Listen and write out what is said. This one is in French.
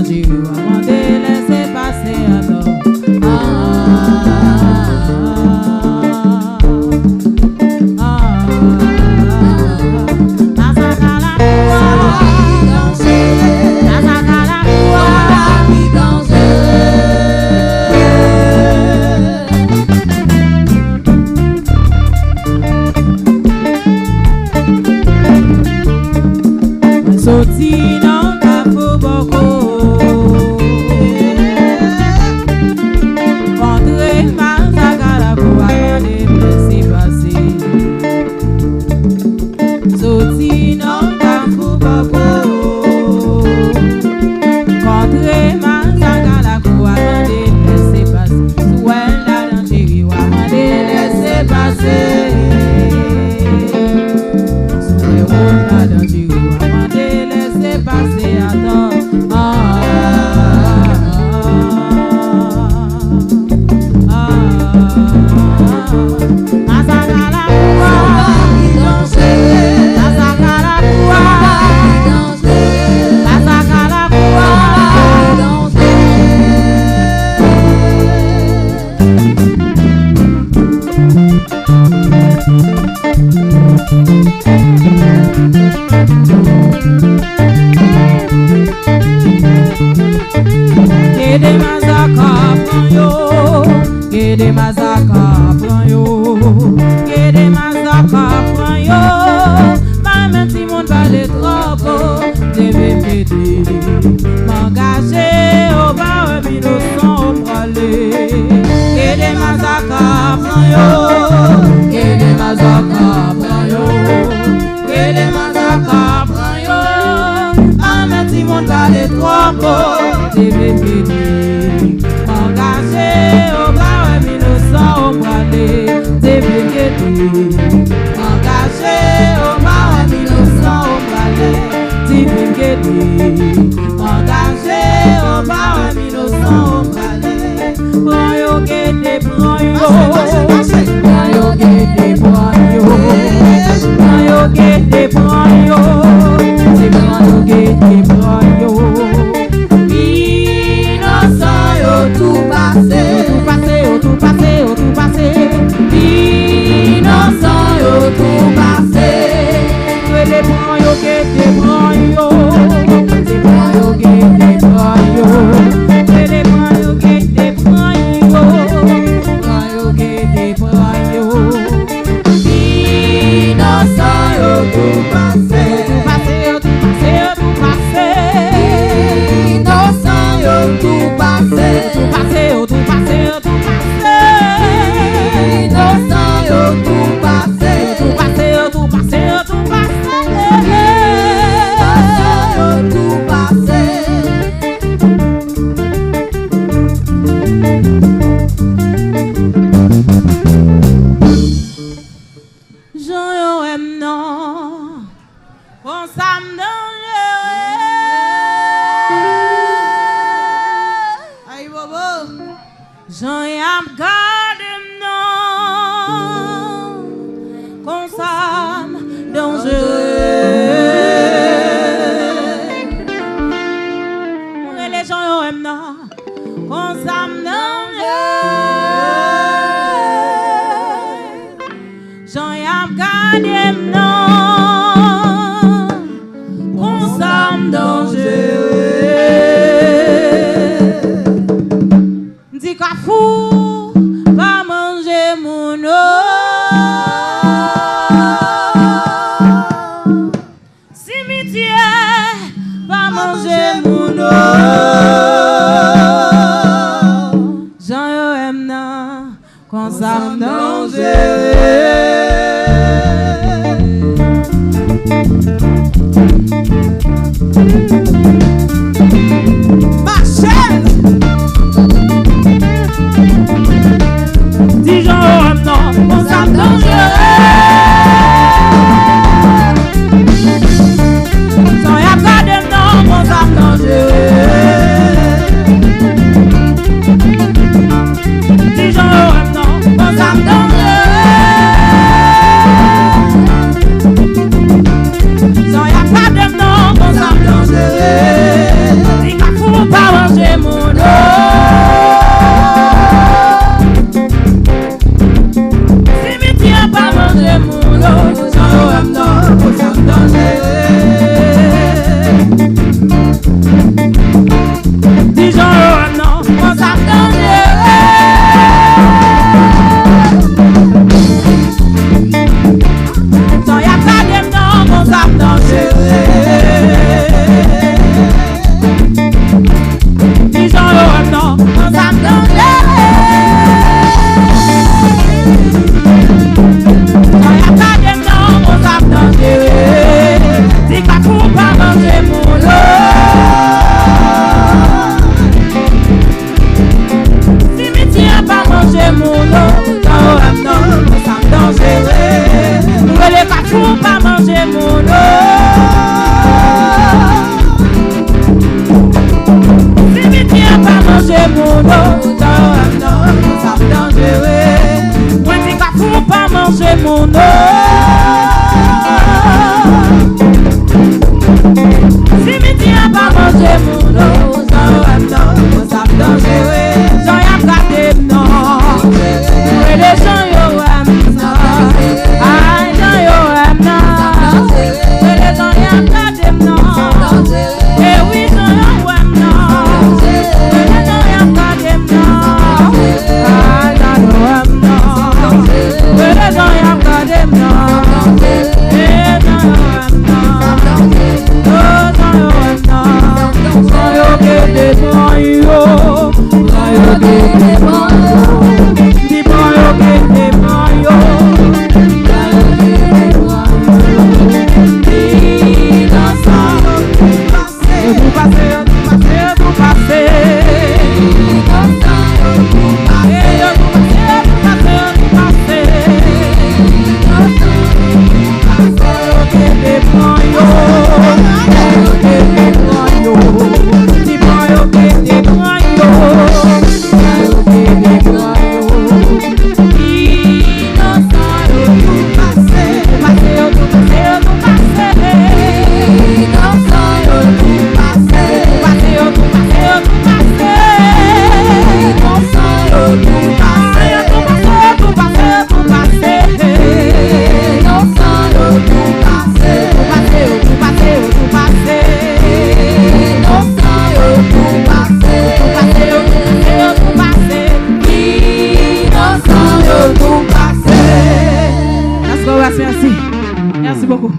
danger, amender, laisser passer à tort. Sorti dans ta faux boko, rentrer mal ta cara pour aller laisser passer. Sorti dans ta faux boko, rentrer mal ta cara pour aller laisser passer. Ouais la danger, ou aller laisser passer. Ouais la danger. Passer à temps. Gede mazaka pran yo, gede mazaka pran yo, gede mazaka pran yo. Maman ti moun pale trop, deve pede, m'engager au bar innocent au prale. Gede mazaka pran yo, gede mazaka pran yo, gede mazaka pran yo. Maman ti moun pale trop. Engagé au bar innocent au poilet, engagé au bar innocent au poilet, engagé au bar innocent au poilet. Prends yo guette, prends yo, prends yo guette, prends yo, prends yo guette, prends yo, prends yo guette, prends yo. Tout passé, tout passé, tout passé, tout passé. Innocent, yo tout passé. Que les bras yo que des bras yo, des bras yo que des bras yo, que les bras yo que des bras yo, bras yo que des bras yo. Innocent, yo tout passé, tout passé, tout passé, tout passé. Innocent, yo tout passé. Tout passé, tout passé, tout passé. Innocent, yo tout passé. Tout passé, tout passé, tout passé. Innocent, yo tout passé. Jean yo aime non, on s'aime non. Jean yam gade non, consam dangereux. Les gens yo aiment non, consam dangereux. Jean yam gade non, consam dangereux. Dis quoi fou, va manger mon eau. Cimetière, va manger mon eau. Jean yo aime nan, quand ça me Marcel! Dis Jean yo aime nan, quand ça me Jean y a pas de nom, quand ça me Disons non, on s'attendait. Sans y'a pas de non, on s'attendait. Disons non, on s'attendait. Sans y'a pas de non, on s'attendait. Dis pas pour pas manger mon lot. Manger mon eau, non, ça me dangereux. Vous voulez pas pour pas manger mon eau. Si tu tiens pas manger mon eau, non, ça me dangereux. Moi dis pas pour pas manger mon eau. Si tu tiens pas manger mon eau, non, ça me dangereux. J'en ai gardé non. Et les gens yo aiment ça. Aïe, gens yo aiment ça. Et les gens y aiment gardé non. Et oui, gens yo aiment non. Et les gens y aiment gardé non. Aïe, gens yo aiment non. Et les gens y aiment gardé non. Et gens yo aiment non. Oh, gens yo aime non. Gens yo gardé non yo. Gens yo gardé non. Merci beaucoup.